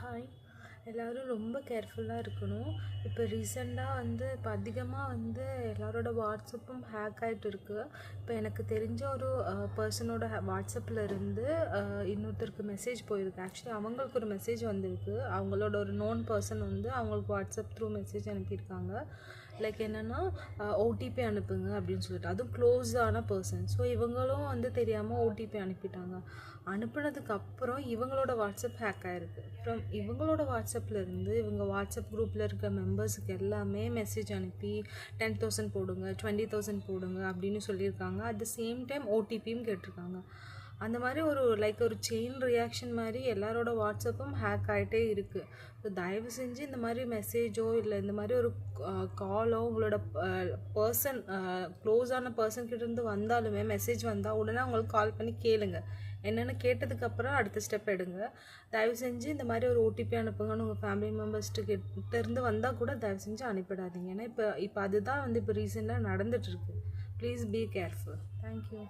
Hi, எல்லோரும் ரொம்ப கேர்ஃபுல்லாக இருக்கணும். இப்போ ரீசெண்டாக இப்போ அதிகமாக எல்லாரோட வாட்ஸ்அப்பும் ஹேக் ஆகிட்டு இருக்குது. இப்போ எனக்கு தெரிஞ்ச ஒரு பர்சனோட வாட்ஸ்அப்பில் இருந்து இன்னொருத்தருக்கு மெசேஜ் போயிருக்கு. ஆக்சுவலி அவங்களுக்கு ஒரு மெசேஜ் வந்திருக்கு. அவங்களோட ஒரு நோன் பர்சன் அவங்களுக்கு வாட்ஸ்அப் த்ரூ மெசேஜ் அனுப்பியிருக்காங்க. லைக் என்னென்னா ஓடிபி அனுப்புங்க அப்படின்னு சொல்லிட்டு, அதுவும் க்ளோஸான பர்சன். ஸோ இவங்களும் தெரியாமல் ஓடிபி அனுப்பிட்டாங்க. அனுப்புனதுக்கப்புறம் இவங்களோட வாட்ஸ்அப் ஹேக் ஆகிருக்கு. அப்புறம் இவங்களோட வாட்ஸ்அப்பில் இருந்து இவங்க வாட்ஸ்அப் குரூப்பில் இருக்க மெம்பர்ஸுக்கு எல்லாமே மெசேஜ் அனுப்பி 10,000 போடுங்க, 20,000 போடுங்க அப்படின்னு சொல்லியிருக்காங்க. அட் த சேம் டைம் ஓடிபியும் கேட்டிருக்காங்க. அந்த மாதிரி ஒரு செயின் ரியாக்ஷன் மாதிரி எல்லாரோட வாட்ஸ்அப்பும் ஹேக் ஆகிட்டே இருக்குது. ஸோ தயவு செஞ்சு இந்த மாதிரி மெசேஜோ இல்லை இந்த மாதிரி ஒரு காலோ உங்களோட பர்சன் க்ளோஸான பர்சன்கிட்டேருந்து வந்தாலுமே மெசேஜ் வந்தால் உடனே அவங்களுக்கு கால் பண்ணி கேளுங்க. என்னென்னு கேட்டதுக்கப்புறம் அடுத்த ஸ்டெப் எடுங்க. தயவு செஞ்சு இந்த மாதிரி ஒரு ஓடிபி அனுப்புங்கன்னு உங்கள் ஃபேமிலி மெம்பர்ஸ்கிட்டேருந்து வந்தால் கூட தயவு செஞ்சு அனுப்பிடாதீங்க. ஏன்னா இப்போ அதுதான் இப்போ ரீசெண்டாக நடந்துகிட்ருக்கு. Please be careful. தேங்க்யூ.